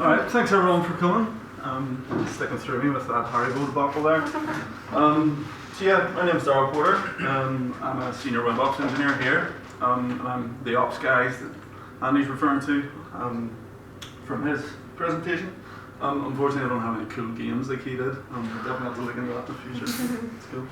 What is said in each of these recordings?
Alright, thanks everyone for coming. Sticking through me with that Haribo debacle there. My name's Daryl Porter. I'm a senior WebOps engineer here. And I'm the ops guys that Andy's referring to from his presentation. Unfortunately, I don't have any cool games like he did. We'll definitely have to look into that in the future. It's cool.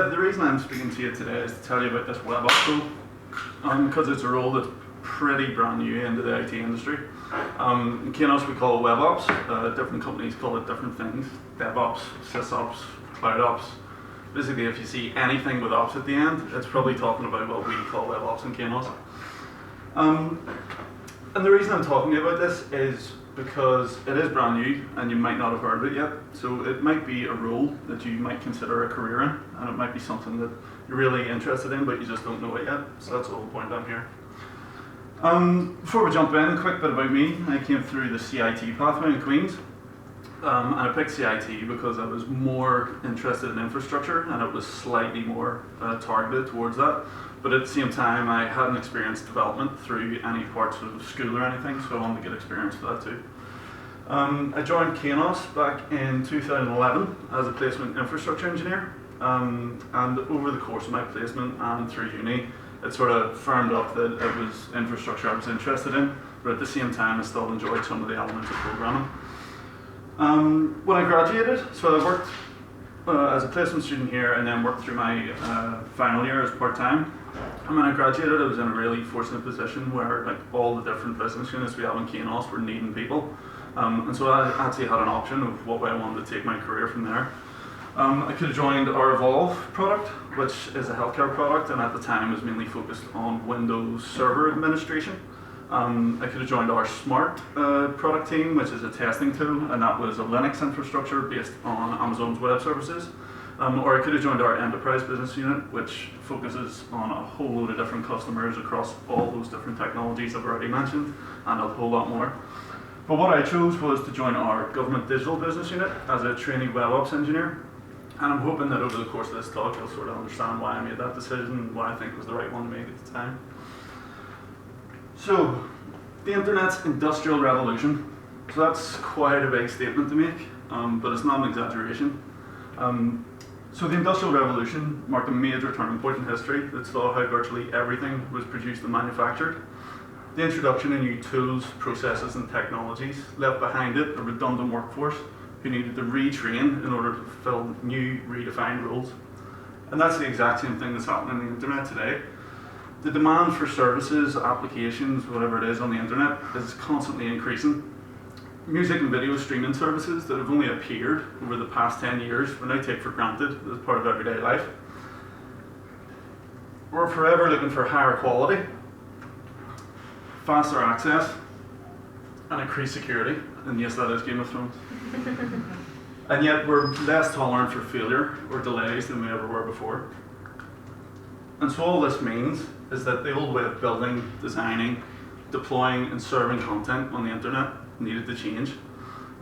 The reason I'm speaking to you today is to tell you about this WebOps role. Because it's a role that's pretty brand new into the IT industry. In Kainos we call it WebOps. Different companies call it different things. DevOps, SysOps, CloudOps. Basically, if you see anything with ops at the end, it's probably talking about what we call WebOps in Kainos. And the reason I'm talking to you about this is because it is brand new and you might not have heard of it yet. So it might be a role that you might consider a career in, and it might be something that you're really interested in but you just don't know it yet. So that's the whole point I'm here. Before we jump in, a quick bit about me. I came through the CIT pathway in Queens. And I picked CIT because I was more interested in infrastructure and it was slightly more targeted towards that. But at the same time, I hadn't experienced development through any parts of school or anything, so I wanted to get experience for that too. I joined Kainos back in 2011 as a placement infrastructure engineer. And over the course of my placement and through uni, it sort of firmed up that it was infrastructure I was interested in, but at the same time I still enjoyed some of the elements of programming. When I graduated, so I worked as a placement student here and then worked through my final year as part-time. And when I graduated, I was in a really fortunate position where like all the different business units we have in Kainos were needing people. And so I actually had an option of what way I wanted to take my career from there. I could have joined our Evolve product, which is a healthcare product, and at the time was mainly focused on Windows Server administration. I could have joined our Smart product team, which is a testing tool, and that was a Linux infrastructure based on Amazon's web services. Or I could have joined our Enterprise business unit, which focuses on a whole load of different customers across all those different technologies I've already mentioned, and a whole lot more. But what I chose was to join our Government Digital business unit as a trainee WebOps engineer. And I'm hoping that over the course of this talk you'll sort of understand why I made that decision, why I think it was the right one to make at the time. So, the internet's industrial revolution. So that's quite a big statement to make, but it's not an exaggeration. So the industrial revolution marked a major turning point in history that saw how virtually everything was produced and manufactured. The introduction of new tools, processes and technologies left behind it a redundant workforce who needed to retrain in order to fulfill new, redefined roles. And that's the exact same thing that's happening on the internet today. The demand for services, applications, whatever it is on the internet is constantly increasing. Music and video streaming services that have only appeared over the past 10 years we now take for granted as part of everyday life. We're forever looking for higher quality, faster access, and increased security. And yes, that is Game of Thrones. And yet we're less tolerant for failure or delays than we ever were before. And so all this means is that the old way of building, designing, deploying and serving content on the internet needed to change.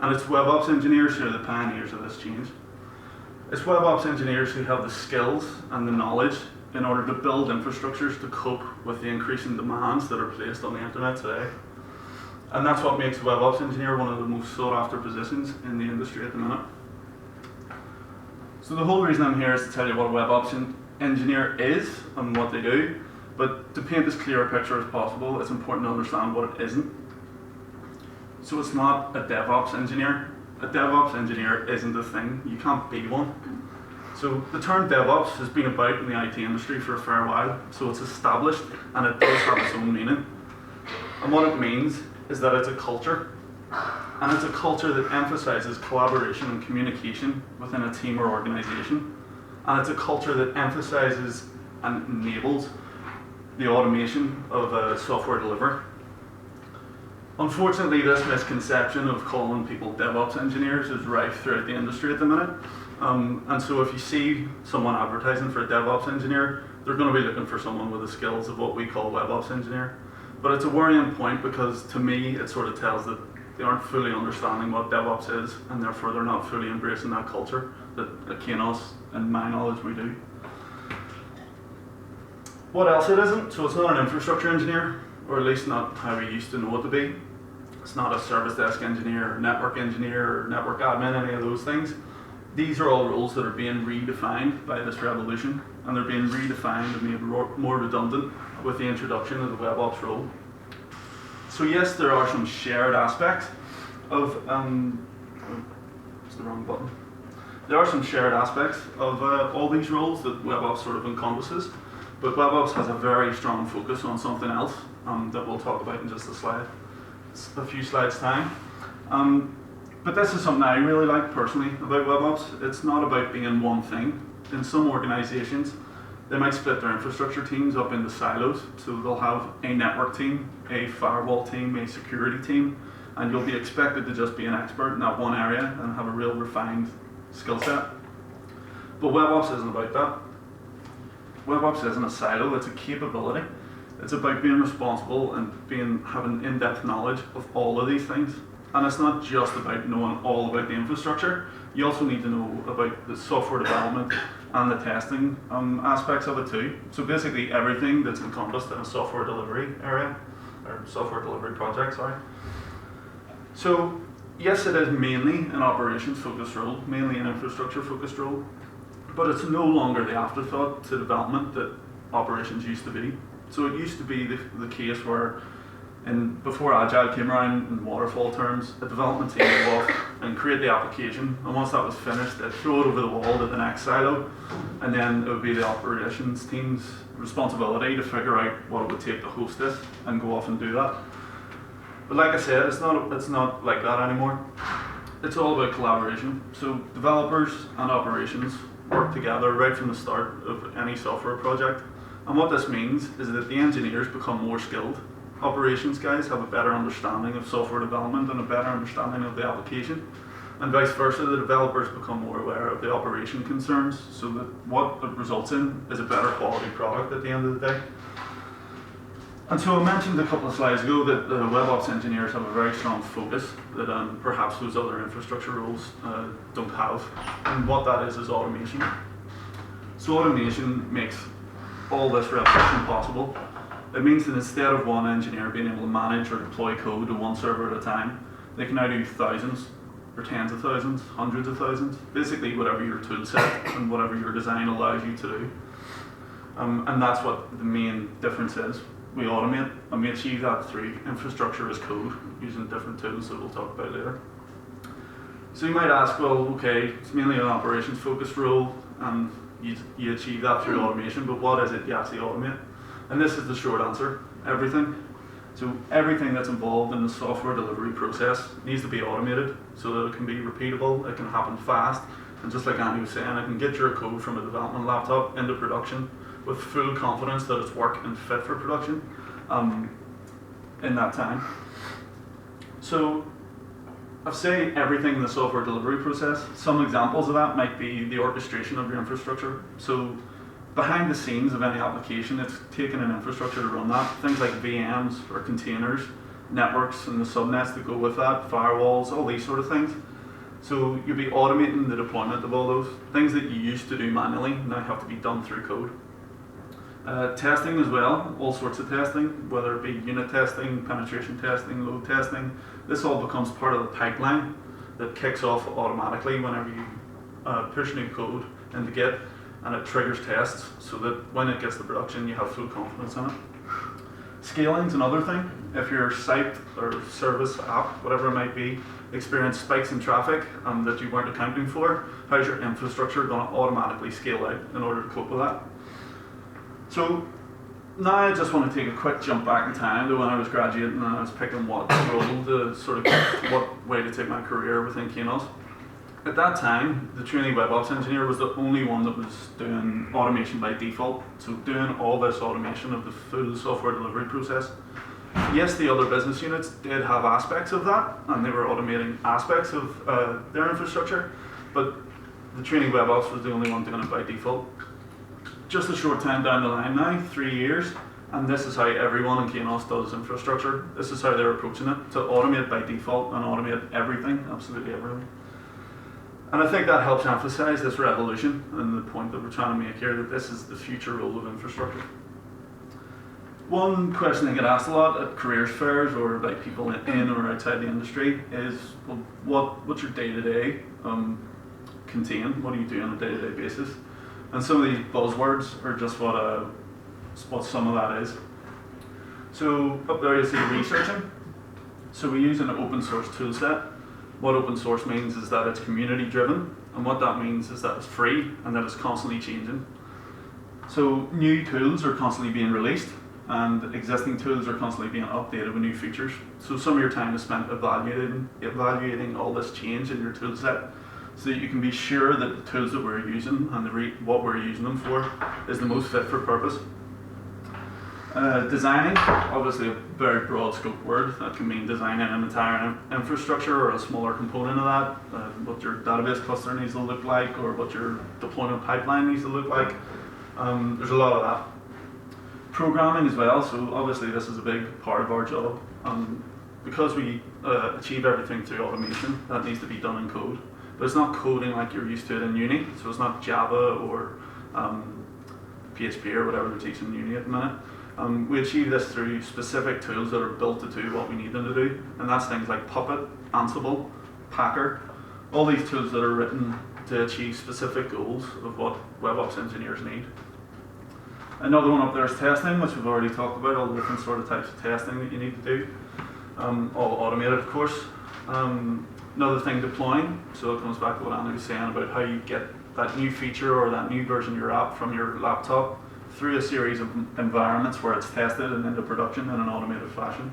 And it's WebOps engineers who are the pioneers of this change. It's WebOps engineers who have the skills and the knowledge in order to build infrastructures to cope with the increasing demands that are placed on the internet today. And that's what makes a WebOps engineer one of the most sought after positions in the industry at the minute. So the whole reason I'm here is to tell you what a WebOps engineer is and what they do, but to paint as clear a picture as possible, it's important to understand what it isn't. So it's not a DevOps engineer. A DevOps engineer isn't a thing. You can't be one. So the term DevOps has been about in the IT industry for a fair while, so it's established and it does have its own meaning. And what it means is that it's a culture, and it's a culture that emphasizes collaboration and communication within a team or organization, and it's a culture that emphasizes and enables the automation of software delivery. Unfortunately, this misconception of calling people DevOps engineers is rife throughout the industry at the minute, and so if you see someone advertising for a DevOps engineer, they're going to be looking for someone with the skills of what we call WebOps engineer. But it's a worrying point because to me it sort of tells that they aren't fully understanding what DevOps is and therefore they're not fully embracing that culture that at Kainos, in my knowledge, we do. What else it isn't? So it's not an infrastructure engineer, or at least not how we used to know it to be. It's not a service desk engineer, or network engineer, or network admin, any of those things. These are all roles that are being redefined by this revolution, and they're being redefined and made more redundant with the introduction of the WebOps role. So yes, there are some shared aspects of, it's the wrong button. There are some shared aspects of all these roles that WebOps sort of encompasses, but WebOps has a very strong focus on something else that we'll talk about in just a few slides time. But this is something I really like personally about WebOps. It's not about being one thing. In some organizations, they might split their infrastructure teams up into silos. So they'll have a network team, a firewall team, a security team, and you'll be expected to just be an expert in that one area and have a real refined skill set. But WebOps isn't about that. WebOps isn't a silo, it's a capability. It's about being responsible and having in-depth knowledge of all of these things. And it's not just about knowing all about the infrastructure. You also need to know about the software development and the testing aspects of it too. So basically everything that's encompassed in a software delivery area, or software delivery project, sorry. So yes, it is mainly an operations focused role, mainly an infrastructure focused role, but it's no longer the afterthought to development that operations used to be. So it used to be the case where before Agile came around in waterfall terms, a development team would go off and create the application, and once that was finished, they'd throw it over the wall to the next silo, and then it would be the operations team's responsibility to figure out what it would take to host it and go off and do that. But like I said, it's not like that anymore. It's all about collaboration. So developers and operations work together right from the start of any software project. And what this means is that the engineers become more skilled. Operations guys have a better understanding of software development and a better understanding of the application. And vice versa, the developers become more aware of the operation concerns, so that what it results in is a better quality product at the end of the day. And so I mentioned a couple of slides ago that the WebOps engineers have a very strong focus that perhaps those other infrastructure roles don't have. And what that is automation. So automation makes all this revolution possible. It means that instead of one engineer being able to manage or deploy code to one server at a time, they can now do thousands, or tens of thousands, hundreds of thousands, basically whatever your tool set and whatever your design allows you to do. And that's what the main difference is. We automate, and we achieve that through infrastructure as code, using different tools that we'll talk about later. So you might ask, well, okay, it's mainly an operations focused role, and you achieve that through automation, but what is it you actually automate? And this is the short answer: everything. So everything that's involved in the software delivery process needs to be automated so that it can be repeatable, it can happen fast, and just like Andy was saying, it can get your code from a development laptop into production with full confidence that it's work and fit for production in that time. So I've said everything in the software delivery process. Some examples of that might be the orchestration of your infrastructure. So behind the scenes of any application, it's taking an infrastructure to run that. Things like VMs or containers, networks and the subnets that go with that, firewalls, all these sort of things. So you'll be automating the deployment of all those. Things that you used to do manually now have to be done through code. Testing as well, all sorts of testing, whether it be unit testing, penetration testing, load testing. This all becomes part of the pipeline that kicks off automatically whenever you push new code into Git, and it triggers tests so that when it gets to production you have full confidence in it. Scaling's another thing. If your site or service app, whatever it might be, experience spikes in traffic that you weren't accounting for, how's your infrastructure going to automatically scale out in order to cope with that? So now I just want to take a quick jump back in time to when I was graduating and I was picking what role to sort of what way to take my career within Kainos. At that time, the trainee WebOps engineer was the only one that was doing automation by default, so doing all this automation of the full software delivery process. Yes, the other business units did have aspects of that, and they were automating aspects of their infrastructure, but the trainee WebOps was the only one doing it by default. Just a short time down the line now, 3 years, and this is how everyone in Kainos does infrastructure. This is how they're approaching it, to automate by default and automate everything, absolutely everything. And I think that helps emphasize this revolution and the point that we're trying to make here, that this is the future role of infrastructure. One question I get asked a lot at careers fairs or by people in or outside the industry is, well, what's your day-to-day contain? What do you do on a day-to-day basis? And some of these buzzwords are just what some of that is. So up there you see researching. So we use an open source tool set. What open source means is that it's community driven, and what that means is that it's free and that it's constantly changing. So new tools are constantly being released, and existing tools are constantly being updated with new features. So some of your time is spent evaluating all this change in your tool set, so that you can be sure that the tools that we're using and what we're using them for is the most fit for purpose. Designing, obviously a very broad scope word. That can mean designing an entire infrastructure or a smaller component of that, what your database cluster needs to look like, or what your deployment pipeline needs to look like. There's a lot of that. Programming as well, so obviously this is a big part of our job. Because we achieve everything through automation, that needs to be done in code. But it's not coding like you're used to it in uni, so it's not Java or PHP or whatever they're teaching in uni at the minute. We achieve this through specific tools that are built to do what we need them to do, and that's things like Puppet, Ansible, Packer, all these tools that are written to achieve specific goals of what WebOps engineers need. Another one up there is testing, which we've already talked about, all the different sort of types of testing that you need to do, all automated of course. Another thing, deploying, so it comes back to what Andy was saying about how you get that new feature or that new version of your app from your laptop through a series of environments where it's tested and into production in an automated fashion.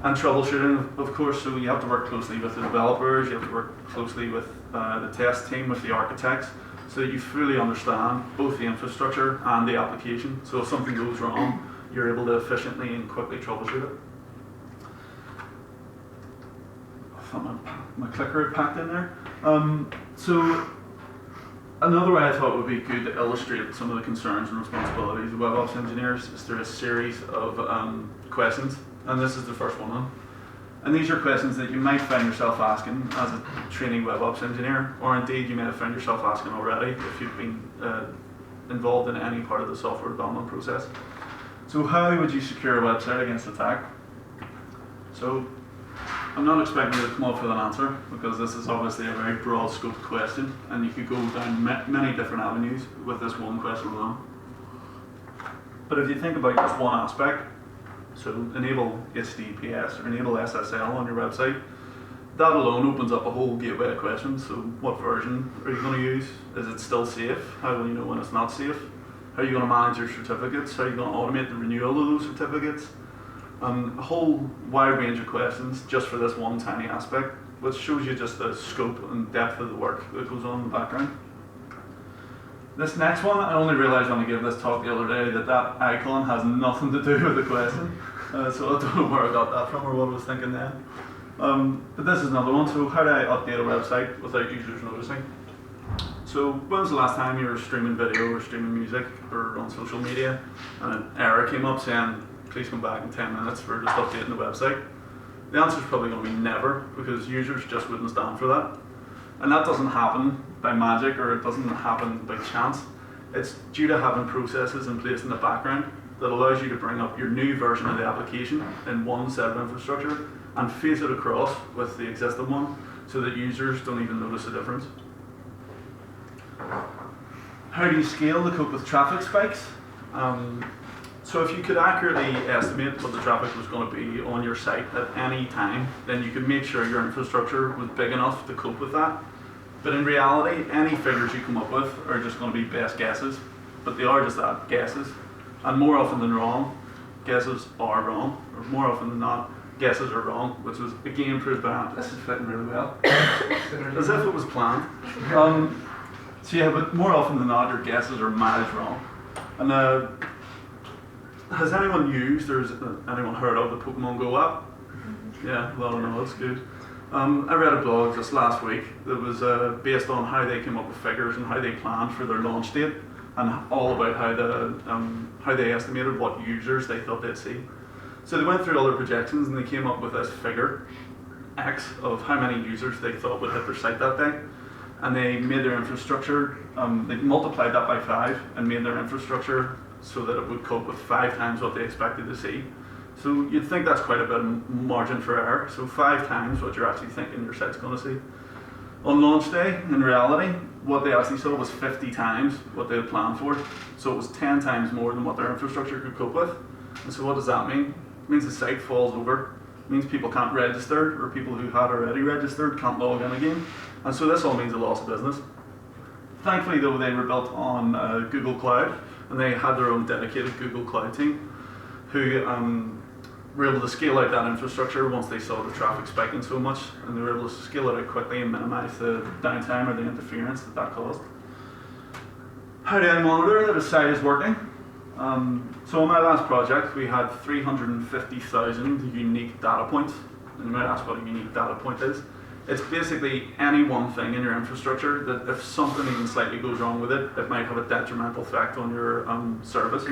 And troubleshooting, of course, so you have to work closely with the developers, you have to work closely with the test team, with the architects, so that you fully understand both the infrastructure and the application. So if something goes wrong, you're able to efficiently and quickly troubleshoot it. I thought my clicker had packed in there. So another way I thought would be good to illustrate some of the concerns and responsibilities of WebOps engineers is through a series of questions, and this is the first one. And these are questions that you might find yourself asking as a trainee WebOps engineer, or indeed you may have found yourself asking already if you've been involved in any part of the software development process. So how would you secure a website against attack? So I'm not expecting you to come up with an answer, because this is obviously a very broad scoped question, and you could go down many different avenues with this one question alone. But if you think about just one aspect, so enable HTTPS or enable SSL on your website, that alone opens up a whole gateway of questions. So what version are you going to use? Is it still safe? How will you know when it's not safe? How are you going to manage your certificates? How are you going to automate the renewal of those certificates? A whole wide range of questions just for this one tiny aspect, which shows you just the scope and depth of the work that goes on in the background. This next one, I only realised when I gave this talk the other day that icon has nothing to do with the question, so I don't know where I got that from or what I was thinking then. But this is another one, so how do I update a website without users noticing? So when was the last time you were streaming video or streaming music or on social media and an error came up saying, please come back in 10 minutes for just updating the website? The answer is probably going to be never, because users just wouldn't stand for that. And that doesn't happen by magic, or it doesn't happen by chance. It's due to having processes in place in the background that allows you to bring up your new version of the application in one set of infrastructure and phase it across with the existing one so that users don't even notice the difference. How do you scale to cope with traffic spikes? So if you could accurately estimate what the traffic was going to be on your site at any time, then you could make sure your infrastructure was big enough to cope with that. But in reality, any figures you come up with are just going to be best guesses, but they are just that, guesses. And more often than wrong, guesses are wrong, or more often than not, guesses are wrong, which was again proved by, this is fitting really well, as if it was planned. So yeah, but more often than not, your guesses are miles wrong. And has anyone used, or has anyone heard of the Pokemon Go app? Yeah, well, I know, that's good. I read a blog just last week that was based on how they came up with figures and how they planned for their launch date, and all about how they estimated what users they thought they'd see. So they went through all their projections and they came up with this figure, X, of how many users they thought would hit their site that day. And they made their infrastructure, they multiplied that by 5 and made their infrastructure so that it would cope with 5 times what they expected to see. So you'd think that's quite a bit of margin for error. So 5 times what you're actually thinking your site's going to see. On launch day, in reality, what they actually saw was 50 times what they had planned for. So it was 10 times more than what their infrastructure could cope with. And so what does that mean? It means the site falls over. It means people can't register, or people who had already registered can't log in again. And so this all means a loss of business. Thankfully though, they were built on Google Cloud, and they had their own dedicated Google Cloud team who were able to scale out that infrastructure once they saw the traffic spiking so much, and they were able to scale it out quickly and minimize the downtime or the interference that caused. How do I monitor that a site is working? So on my last project, we had 350,000 unique data points. And you might ask what a unique data point is. It's basically any one thing in your infrastructure that if something even slightly goes wrong with it, it might have a detrimental effect on your service.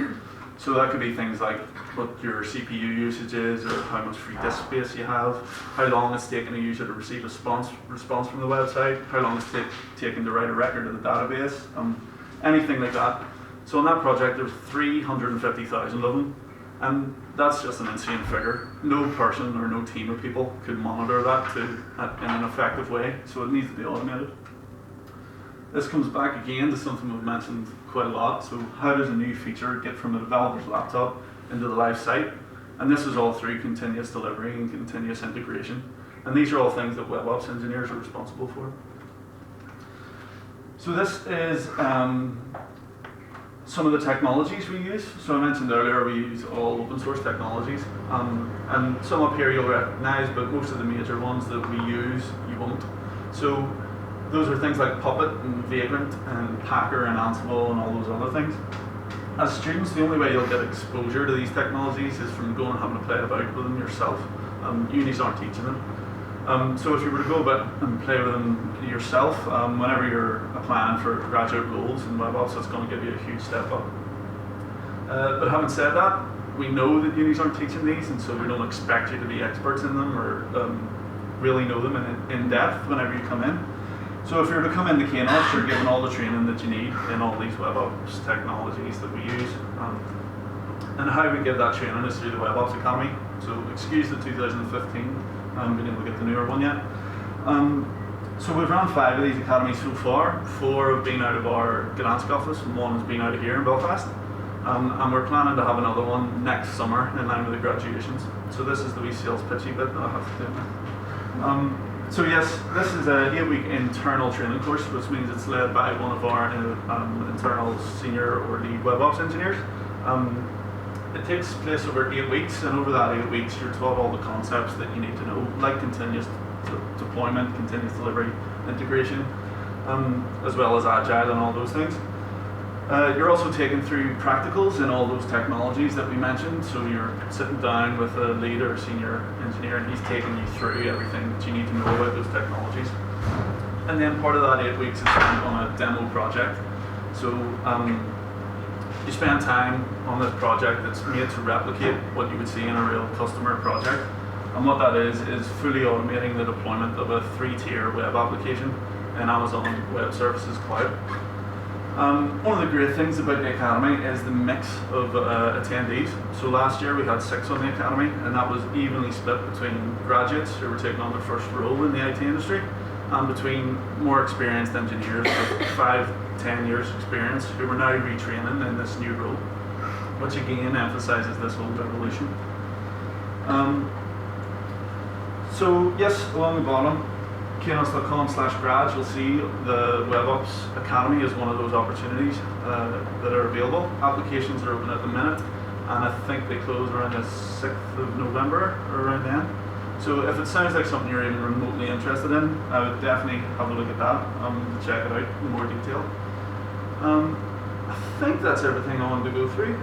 So that could be things like what your CPU usage is, or how much free disk space you have, how long it's taken a user to receive a response from the website, how long it's taken to write a record to the database, anything like that. So on that project, there's 350,000 of them, and that's just an insane figure. No person or no team of people could monitor that in an effective way, so it needs to be automated. This comes back again to something we've mentioned quite a lot. So how does a new feature get from a developer's laptop into the live site? And this is all through continuous delivery and continuous integration. And these are all things that WebOps engineers are responsible for. So this is some of the technologies we use. So I mentioned earlier we use all open source technologies. And some up here you'll recognize, but most of the major ones that we use you won't. So those are things like Puppet and Vagrant and Packer and Ansible and all those other things. As students, the only way you'll get exposure to these technologies is from going and having to play about with them yourself. Unis aren't teaching them. So if you were to go about and play with them yourself, whenever you're applying for graduate roles in WebOps, that's going to give you a huge step up. But having said that, we know that unis aren't teaching these, and so we don't expect you to be experts in them or really know them in depth whenever you come in. So if you're to come into Kainos, you're given all the training that you need in all these WebOps technologies that we use. And how we give that training is through the WebOps Academy. So excuse the 2015, been able to get the newer one yet. So we've run 5 of these academies so far. 4 have been out of our Gdansk office, and 1 has been out of here in Belfast. And we're planning to have another one next summer in line with the graduations. So this is the wee sales pitchy bit that I have to do. So yes, this is an 8-week internal training course, which means it's led by one of our internal senior or lead WebOps engineers. It takes place over 8 weeks, and over that 8 weeks you're taught all the concepts that you need to know, like continuous deployment, continuous delivery, integration, as well as agile and all those things. You're also taken through practicals in all those technologies that we mentioned. So you're sitting down with a lead or a senior engineer, and he's taking you through everything that you need to know about those technologies. And then part of that 8 weeks is spent on a demo project. So you spend time on this project that's made to replicate what you would see in a real customer project. And what that is fully automating the deployment of a 3-tier web application in Amazon Web Services Cloud. One of the great things about the Academy is the mix of attendees. So last year we had 6 on the Academy, and that was evenly split between graduates who were taking on their first role in the IT industry, and between more experienced engineers with 5-10 years experience who were now retraining in this new role, which again emphasizes this whole revolution. So yes, along the bottom, Kainos.com/grad, you'll see the WebOps Academy is one of those opportunities that are available. Applications are open at the minute, and I think they close around the 6th of November or around then. So if it sounds like something you're even remotely interested in, I would definitely have a look at that check it out in more detail. I think that's everything I wanted to go through.